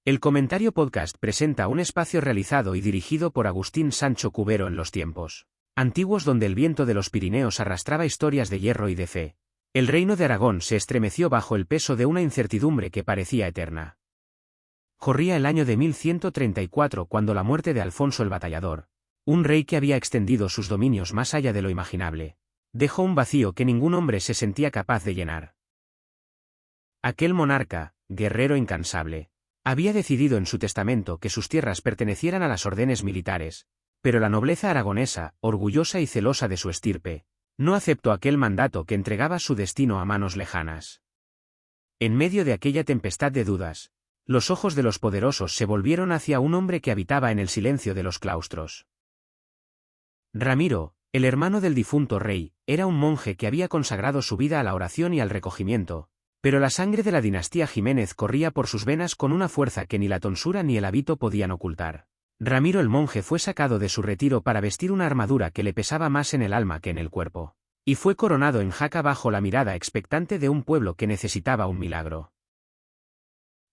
El Comentario Podcast presenta un espacio realizado y dirigido por Agustín Sancho Cubero en los tiempos antiguos donde el viento de los Pirineos arrastraba historias de hierro y de fe. El reino de Aragón se estremeció bajo el peso de una incertidumbre que parecía eterna. Corría el año de 1134 cuando la muerte de Alfonso el Batallador, un rey que había extendido sus dominios más allá de lo imaginable, dejó un vacío que ningún hombre se sentía capaz de llenar. Aquel monarca, guerrero incansable, había decidido en su testamento que sus tierras pertenecieran a las órdenes militares, pero la nobleza aragonesa, orgullosa y celosa de su estirpe, no aceptó aquel mandato que entregaba su destino a manos lejanas. En medio de aquella tempestad de dudas, los ojos de los poderosos se volvieron hacia un hombre que habitaba en el silencio de los claustros. Ramiro, el hermano del difunto rey, era un monje que había consagrado su vida a la oración y al recogimiento, pero la sangre de la dinastía Jiménez corría por sus venas con una fuerza que ni la tonsura ni el hábito podían ocultar. Ramiro el monje fue sacado de su retiro para vestir una armadura que le pesaba más en el alma que en el cuerpo, y fue coronado en Jaca bajo la mirada expectante de un pueblo que necesitaba un milagro.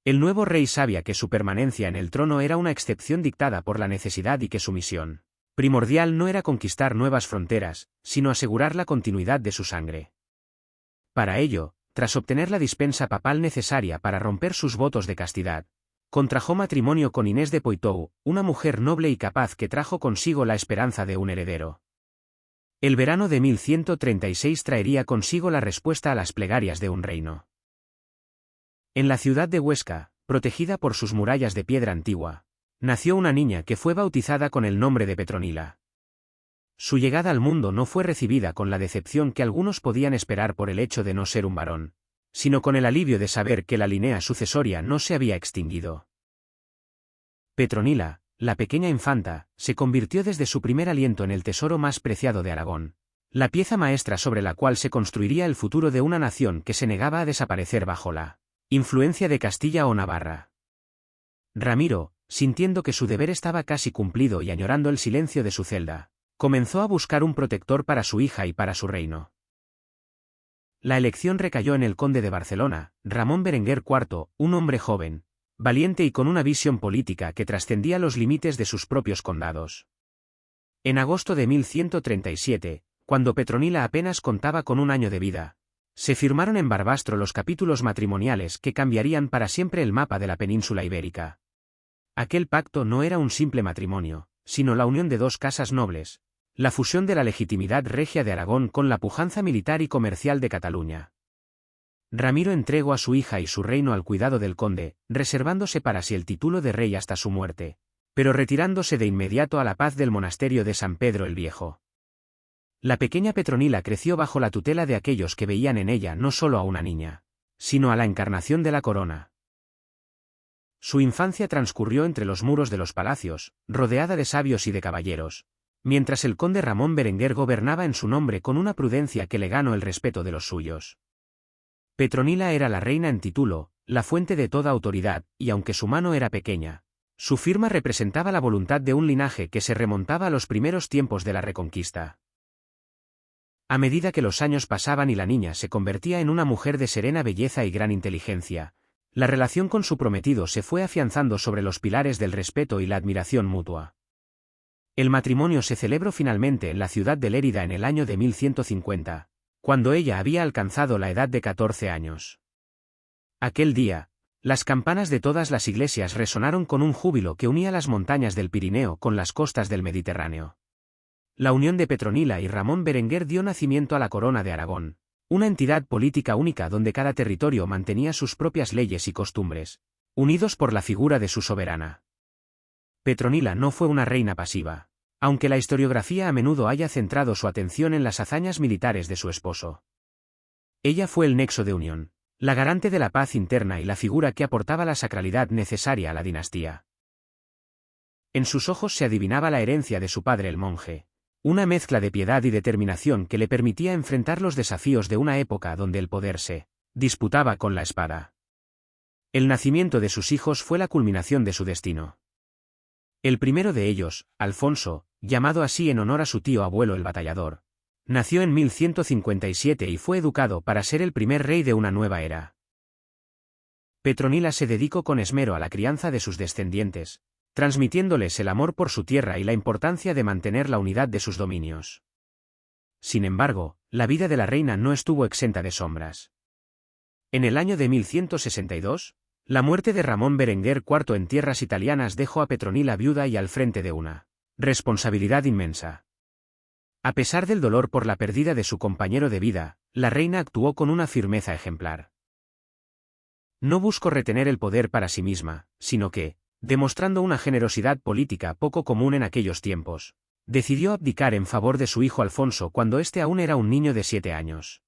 El nuevo rey sabía que su permanencia en el trono era una excepción dictada por la necesidad y que su misión primordial no era conquistar nuevas fronteras, sino asegurar la continuidad de su sangre. Para ello, tras obtener la dispensa papal necesaria para romper sus votos de castidad, contrajo matrimonio con Inés de Poitou, una mujer noble y capaz que trajo consigo la esperanza de un heredero. El verano de 1136 traería consigo la respuesta a las plegarias de un reino. En la ciudad de Huesca, protegida por sus murallas de piedra antigua, nació una niña que fue bautizada con el nombre de Petronila. Su llegada al mundo no fue recibida con la decepción que algunos podían esperar por el hecho de no ser un varón, sino con el alivio de saber que la línea sucesoria no se había extinguido. Petronila, la pequeña infanta, se convirtió desde su primer aliento en el tesoro más preciado de Aragón, la pieza maestra sobre la cual se construiría el futuro de una nación que se negaba a desaparecer bajo la influencia de Castilla o Navarra. Ramiro, sintiendo que su deber estaba casi cumplido y añorando el silencio de su celda, comenzó a buscar un protector para su hija y para su reino. La elección recayó en el conde de Barcelona, Ramón Berenguer IV, un hombre joven, valiente y con una visión política que trascendía los límites de sus propios condados. En agosto de 1137, cuando Petronila apenas contaba con un año de vida, se firmaron en Barbastro los capítulos matrimoniales que cambiarían para siempre el mapa de la península ibérica. Aquel pacto no era un simple matrimonio, sino la unión de dos casas nobles, la fusión de la legitimidad regia de Aragón con la pujanza militar y comercial de Cataluña. Ramiro entregó a su hija y su reino al cuidado del conde, reservándose para sí el título de rey hasta su muerte, pero retirándose de inmediato a la paz del monasterio de San Pedro el Viejo. La pequeña Petronila creció bajo la tutela de aquellos que veían en ella no solo a una niña, sino a la encarnación de la corona. Su infancia transcurrió entre los muros de los palacios, rodeada de sabios y de caballeros, mientras el conde Ramón Berenguer gobernaba en su nombre con una prudencia que le ganó el respeto de los suyos. Petronila era la reina en título, la fuente de toda autoridad, y aunque su mano era pequeña, su firma representaba la voluntad de un linaje que se remontaba a los primeros tiempos de la Reconquista. A medida que los años pasaban y la niña se convertía en una mujer de serena belleza y gran inteligencia, la relación con su prometido se fue afianzando sobre los pilares del respeto y la admiración mutua. El matrimonio se celebró finalmente en la ciudad de Lérida en el año de 1150, cuando ella había alcanzado la edad de 14 años. Aquel día, las campanas de todas las iglesias resonaron con un júbilo que unía las montañas del Pirineo con las costas del Mediterráneo. La unión de Petronila y Ramón Berenguer dio nacimiento a la Corona de Aragón, una entidad política única donde cada territorio mantenía sus propias leyes y costumbres, unidos por la figura de su soberana. Petronila no fue una reina pasiva, aunque la historiografía a menudo haya centrado su atención en las hazañas militares de su esposo. Ella fue el nexo de unión, la garante de la paz interna y la figura que aportaba la sacralidad necesaria a la dinastía. En sus ojos se adivinaba la herencia de su padre el monje, una mezcla de piedad y determinación que le permitía enfrentar los desafíos de una época donde el poder se disputaba con la espada. El nacimiento de sus hijos fue la culminación de su destino. El primero de ellos, Alfonso, llamado así en honor a su tío abuelo el Batallador, nació en 1157 y fue educado para ser el primer rey de una nueva era. Petronila se dedicó con esmero a la crianza de sus descendientes, transmitiéndoles el amor por su tierra y la importancia de mantener la unidad de sus dominios. Sin embargo, la vida de la reina no estuvo exenta de sombras. En el año de 1162, la muerte de Ramón Berenguer IV en tierras italianas dejó a Petronila viuda y al frente de una responsabilidad inmensa. A pesar del dolor por la pérdida de su compañero de vida, la reina actuó con una firmeza ejemplar. No buscó retener el poder para sí misma, sino que, demostrando una generosidad política poco común en aquellos tiempos, decidió abdicar en favor de su hijo Alfonso cuando éste aún era un niño de 7 años.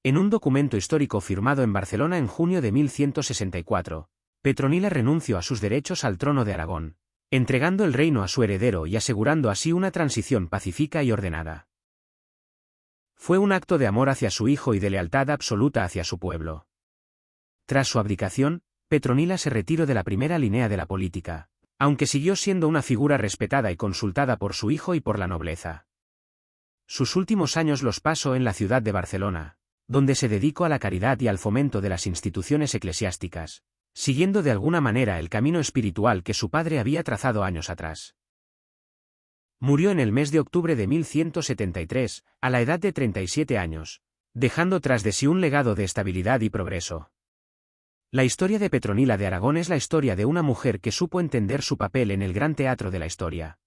En un documento histórico firmado en Barcelona en junio de 1164, Petronila renunció a sus derechos al trono de Aragón, entregando el reino a su heredero y asegurando así una transición pacífica y ordenada. Fue un acto de amor hacia su hijo y de lealtad absoluta hacia su pueblo. Tras su abdicación, Petronila se retiró de la primera línea de la política, aunque siguió siendo una figura respetada y consultada por su hijo y por la nobleza. Sus últimos años los pasó en la ciudad de Barcelona, donde se dedicó a la caridad y al fomento de las instituciones eclesiásticas, siguiendo de alguna manera el camino espiritual que su padre había trazado años atrás. Murió en el mes de octubre de 1173, a la edad de 37 años, dejando tras de sí un legado de estabilidad y progreso. La historia de Petronila de Aragón es la historia de una mujer que supo entender su papel en el gran teatro de la historia.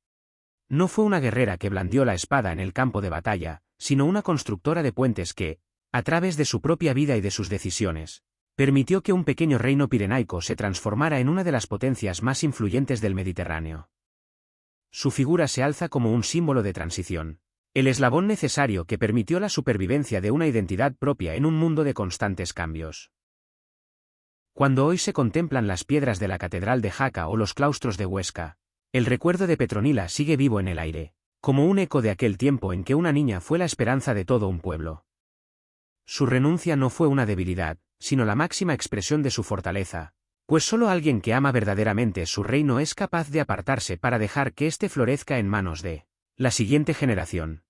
No fue una guerrera que blandió la espada en el campo de batalla, sino una constructora de puentes que, a través de su propia vida y de sus decisiones, permitió que un pequeño reino pirenaico se transformara en una de las potencias más influyentes del Mediterráneo. Su figura se alza como un símbolo de transición, el eslabón necesario que permitió la supervivencia de una identidad propia en un mundo de constantes cambios. Cuando hoy se contemplan las piedras de la Catedral de Jaca o los claustros de Huesca, el recuerdo de Petronila sigue vivo en el aire, como un eco de aquel tiempo en que una niña fue la esperanza de todo un pueblo. Su renuncia no fue una debilidad, sino la máxima expresión de su fortaleza, pues solo alguien que ama verdaderamente su reino es capaz de apartarse para dejar que éste florezca en manos de la siguiente generación.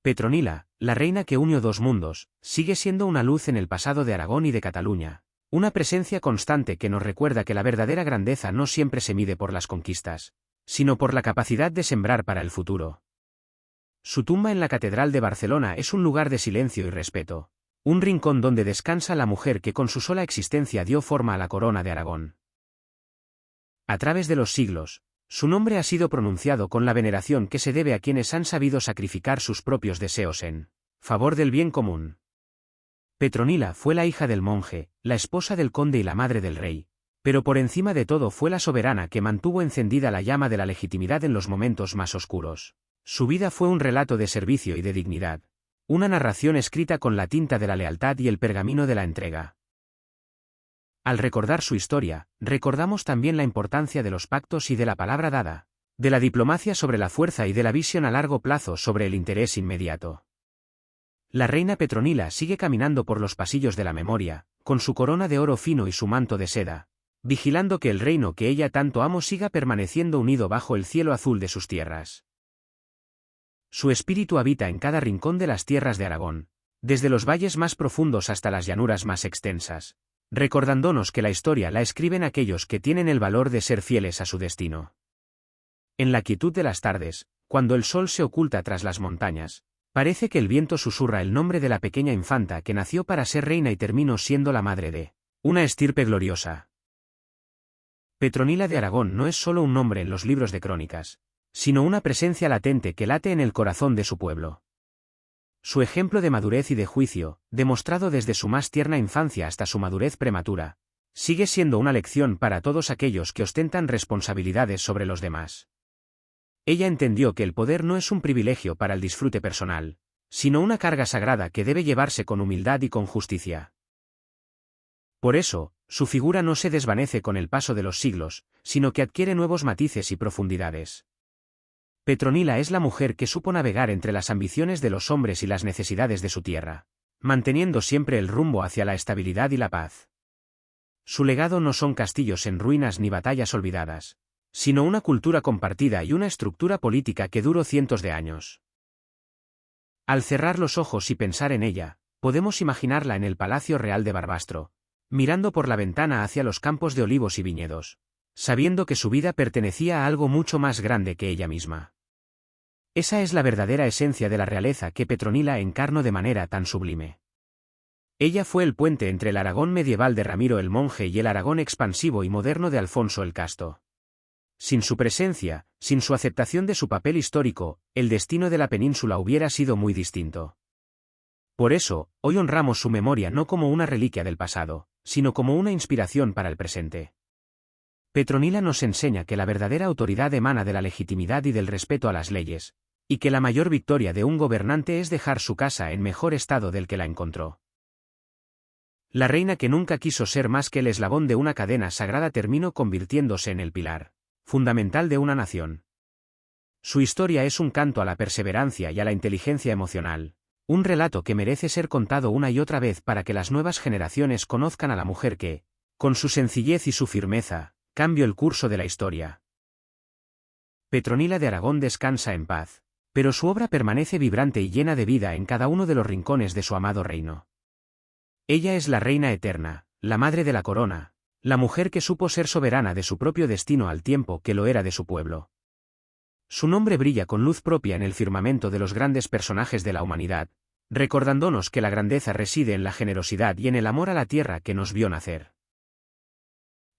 Petronila, la reina que unió dos mundos, sigue siendo una luz en el pasado de Aragón y de Cataluña, una presencia constante que nos recuerda que la verdadera grandeza no siempre se mide por las conquistas, sino por la capacidad de sembrar para el futuro. Su tumba en la Catedral de Barcelona es un lugar de silencio y respeto, un rincón donde descansa la mujer que con su sola existencia dio forma a la corona de Aragón. A través de los siglos, su nombre ha sido pronunciado con la veneración que se debe a quienes han sabido sacrificar sus propios deseos en favor del bien común. Petronila fue la hija del monje, la esposa del conde y la madre del rey, pero por encima de todo fue la soberana que mantuvo encendida la llama de la legitimidad en los momentos más oscuros. Su vida fue un relato de servicio y de dignidad, una narración escrita con la tinta de la lealtad y el pergamino de la entrega. Al recordar su historia, recordamos también la importancia de los pactos y de la palabra dada, de la diplomacia sobre la fuerza y de la visión a largo plazo sobre el interés inmediato. La reina Petronila sigue caminando por los pasillos de la memoria, con su corona de oro fino y su manto de seda, vigilando que el reino que ella tanto amó siga permaneciendo unido bajo el cielo azul de sus tierras. Su espíritu habita en cada rincón de las tierras de Aragón, desde los valles más profundos hasta las llanuras más extensas, recordándonos que la historia la escriben aquellos que tienen el valor de ser fieles a su destino. En la quietud de las tardes, cuando el sol se oculta tras las montañas, parece que el viento susurra el nombre de la pequeña infanta que nació para ser reina y terminó siendo la madre de una estirpe gloriosa. Petronila de Aragón no es solo un nombre en los libros de crónicas, sino una presencia latente que late en el corazón de su pueblo. Su ejemplo de madurez y de juicio, demostrado desde su más tierna infancia hasta su madurez prematura, sigue siendo una lección para todos aquellos que ostentan responsabilidades sobre los demás. Ella entendió que el poder no es un privilegio para el disfrute personal, sino una carga sagrada que debe llevarse con humildad y con justicia. Por eso, su figura no se desvanece con el paso de los siglos, sino que adquiere nuevos matices y profundidades. Petronila es la mujer que supo navegar entre las ambiciones de los hombres y las necesidades de su tierra, manteniendo siempre el rumbo hacia la estabilidad y la paz. Su legado no son castillos en ruinas ni batallas olvidadas, sino una cultura compartida y una estructura política que duró cientos de años. Al cerrar los ojos y pensar en ella, podemos imaginarla en el Palacio Real de Barbastro, mirando por la ventana hacia los campos de olivos y viñedos, sabiendo que su vida pertenecía a algo mucho más grande que ella misma. Esa es la verdadera esencia de la realeza que Petronila encarnó de manera tan sublime. Ella fue el puente entre el Aragón medieval de Ramiro el Monje y el Aragón expansivo y moderno de Alfonso el Casto. Sin su presencia, sin su aceptación de su papel histórico, el destino de la península hubiera sido muy distinto. Por eso, hoy honramos su memoria no como una reliquia del pasado, sino como una inspiración para el presente. Petronila nos enseña que la verdadera autoridad emana de la legitimidad y del respeto a las leyes, y que la mayor victoria de un gobernante es dejar su casa en mejor estado del que la encontró. La reina que nunca quiso ser más que el eslabón de una cadena sagrada terminó convirtiéndose en el pilar fundamental de una nación. Su historia es un canto a la perseverancia y a la inteligencia emocional, un relato que merece ser contado una y otra vez para que las nuevas generaciones conozcan a la mujer que, con su sencillez y su firmeza, cambió el curso de la historia. Petronila de Aragón descansa en paz, pero su obra permanece vibrante y llena de vida en cada uno de los rincones de su amado reino. Ella es la reina eterna, la madre de la corona, la mujer que supo ser soberana de su propio destino al tiempo que lo era de su pueblo. Su nombre brilla con luz propia en el firmamento de los grandes personajes de la humanidad, recordándonos que la grandeza reside en la generosidad y en el amor a la tierra que nos vio nacer.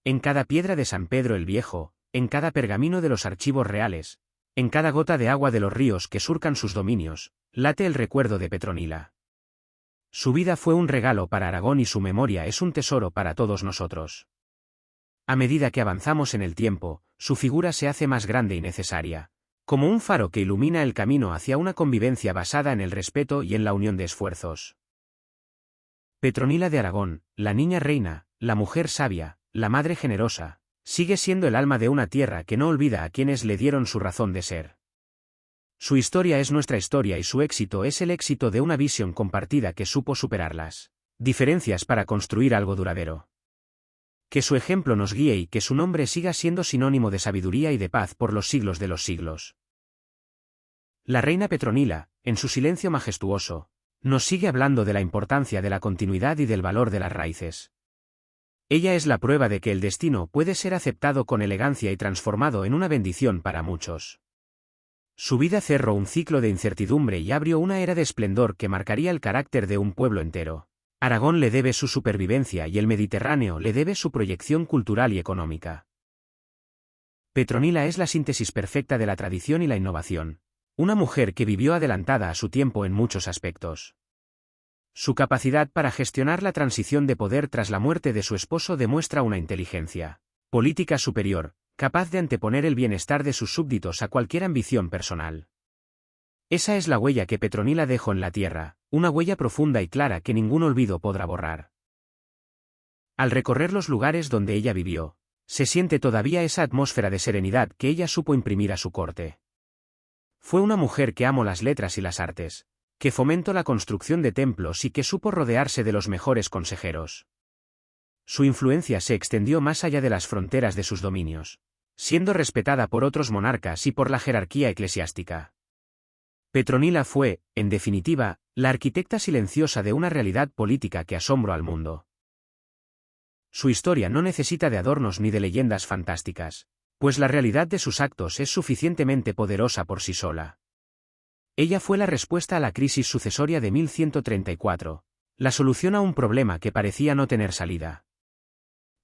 En cada piedra de San Pedro el Viejo, en cada pergamino de los archivos reales, en cada gota de agua de los ríos que surcan sus dominios, late el recuerdo de Petronila. Su vida fue un regalo para Aragón y su memoria es un tesoro para todos nosotros. A medida que avanzamos en el tiempo, su figura se hace más grande y necesaria, como un faro que ilumina el camino hacia una convivencia basada en el respeto y en la unión de esfuerzos. Petronila de Aragón, la niña reina, la mujer sabia, la madre generosa, sigue siendo el alma de una tierra que no olvida a quienes le dieron su razón de ser. Su historia es nuestra historia y su éxito es el éxito de una visión compartida que supo superar las diferencias para construir algo duradero. Que su ejemplo nos guíe y que su nombre siga siendo sinónimo de sabiduría y de paz por los siglos de los siglos. La reina Petronila, en su silencio majestuoso, nos sigue hablando de la importancia de la continuidad y del valor de las raíces. Ella es la prueba de que el destino puede ser aceptado con elegancia y transformado en una bendición para muchos. Su vida cerró un ciclo de incertidumbre y abrió una era de esplendor que marcaría el carácter de un pueblo entero. Aragón le debe su supervivencia y el Mediterráneo le debe su proyección cultural y económica. Petronila es la síntesis perfecta de la tradición y la innovación, una mujer que vivió adelantada a su tiempo en muchos aspectos. Su capacidad para gestionar la transición de poder tras la muerte de su esposo demuestra una inteligencia política superior, capaz de anteponer el bienestar de sus súbditos a cualquier ambición personal. Esa es la huella que Petronila dejó en la tierra, una huella profunda y clara que ningún olvido podrá borrar. Al recorrer los lugares donde ella vivió, se siente todavía esa atmósfera de serenidad que ella supo imprimir a su corte. Fue una mujer que amó las letras y las artes, que fomentó la construcción de templos y que supo rodearse de los mejores consejeros. Su influencia se extendió más allá de las fronteras de sus dominios, siendo respetada por otros monarcas y por la jerarquía eclesiástica. Petronila fue, en definitiva, la arquitecta silenciosa de una realidad política que asombró al mundo. Su historia no necesita de adornos ni de leyendas fantásticas, pues la realidad de sus actos es suficientemente poderosa por sí sola. Ella fue la respuesta a la crisis sucesoria de 1134, la solución a un problema que parecía no tener salida.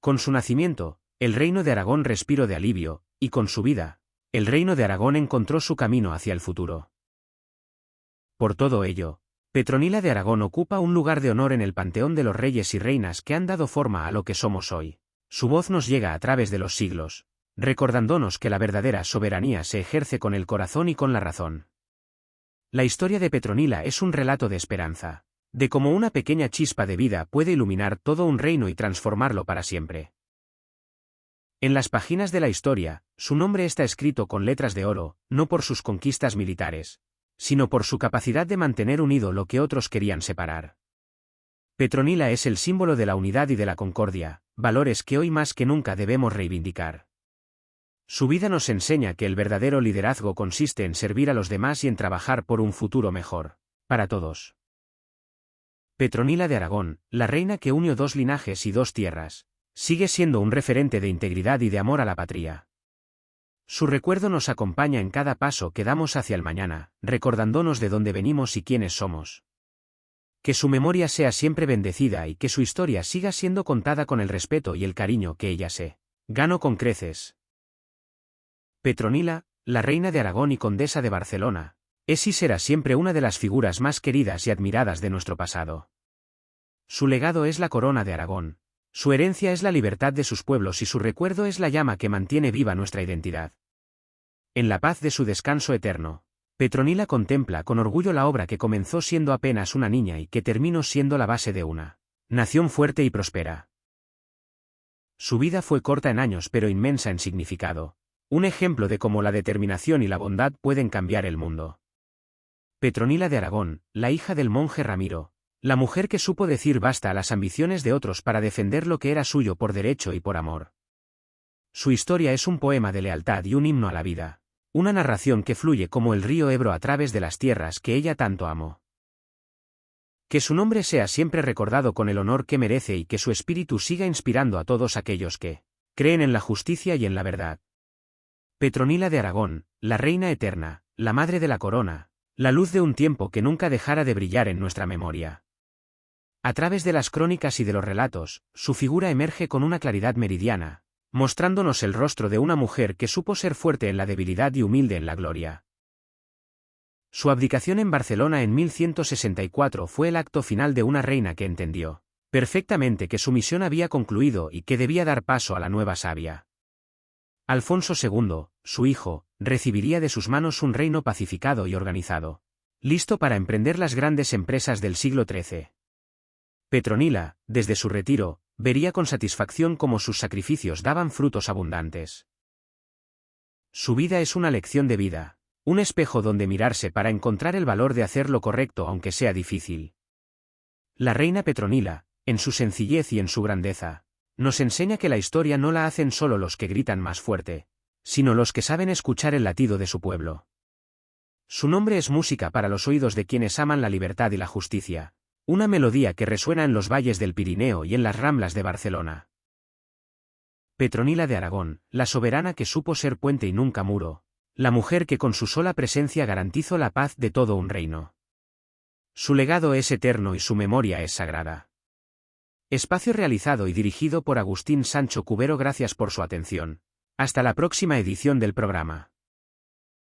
Con su nacimiento, el reino de Aragón respiró de alivio, y con su vida, el reino de Aragón encontró su camino hacia el futuro. Por todo ello, Petronila de Aragón ocupa un lugar de honor en el panteón de los reyes y reinas que han dado forma a lo que somos hoy. Su voz nos llega a través de los siglos, recordándonos que la verdadera soberanía se ejerce con el corazón y con la razón. La historia de Petronila es un relato de esperanza, de cómo una pequeña chispa de vida puede iluminar todo un reino y transformarlo para siempre. En las páginas de la historia, su nombre está escrito con letras de oro, no por sus conquistas militares, sino por su capacidad de mantener unido lo que otros querían separar. Petronila es el símbolo de la unidad y de la concordia, valores que hoy más que nunca debemos reivindicar. Su vida nos enseña que el verdadero liderazgo consiste en servir a los demás y en trabajar por un futuro mejor, para todos. Petronila de Aragón, la reina que unió dos linajes y dos tierras, sigue siendo un referente de integridad y de amor a la patria. Su recuerdo nos acompaña en cada paso que damos hacia el mañana, recordándonos de dónde venimos y quiénes somos. Que su memoria sea siempre bendecida y que su historia siga siendo contada con el respeto y el cariño que ella se ganó con creces. Petronila, la reina de Aragón y condesa de Barcelona, es y será siempre una de las figuras más queridas y admiradas de nuestro pasado. Su legado es la corona de Aragón, su herencia es la libertad de sus pueblos y su recuerdo es la llama que mantiene viva nuestra identidad. En la paz de su descanso eterno, Petronila contempla con orgullo la obra que comenzó siendo apenas una niña y que terminó siendo la base de una nación fuerte y próspera. Su vida fue corta en años pero inmensa en significado, un ejemplo de cómo la determinación y la bondad pueden cambiar el mundo. Petronila de Aragón, la hija del monje Ramiro, la mujer que supo decir basta a las ambiciones de otros para defender lo que era suyo por derecho y por amor. Su historia es un poema de lealtad y un himno a la vida, una narración que fluye como el río Ebro a través de las tierras que ella tanto amó. Que su nombre sea siempre recordado con el honor que merece y que su espíritu siga inspirando a todos aquellos que creen en la justicia y en la verdad. Petronila de Aragón, la reina eterna, la madre de la corona, la luz de un tiempo que nunca dejara de brillar en nuestra memoria. A través de las crónicas y de los relatos, su figura emerge con una claridad meridiana, mostrándonos el rostro de una mujer que supo ser fuerte en la debilidad y humilde en la gloria. Su abdicación en Barcelona en 1164 fue el acto final de una reina que entendió perfectamente que su misión había concluido y que debía dar paso a la nueva savia. Alfonso II, su hijo, recibiría de sus manos un reino pacificado y organizado, listo para emprender las grandes empresas del siglo XIII. Petronila, desde su retiro, vería con satisfacción cómo sus sacrificios daban frutos abundantes. Su vida es una lección de vida, un espejo donde mirarse para encontrar el valor de hacer lo correcto aunque sea difícil. La reina Petronila, en su sencillez y en su grandeza, nos enseña que la historia no la hacen solo los que gritan más fuerte, sino los que saben escuchar el latido de su pueblo. Su nombre es música para los oídos de quienes aman la libertad y la justicia, una melodía que resuena en los valles del Pirineo y en las ramblas de Barcelona. Petronila de Aragón, la soberana que supo ser puente y nunca muro, la mujer que con su sola presencia garantizó la paz de todo un reino. Su legado es eterno y su memoria es sagrada. Espacio realizado y dirigido por Agustín Sancho Cubero. Gracias por su atención. Hasta la próxima edición del programa.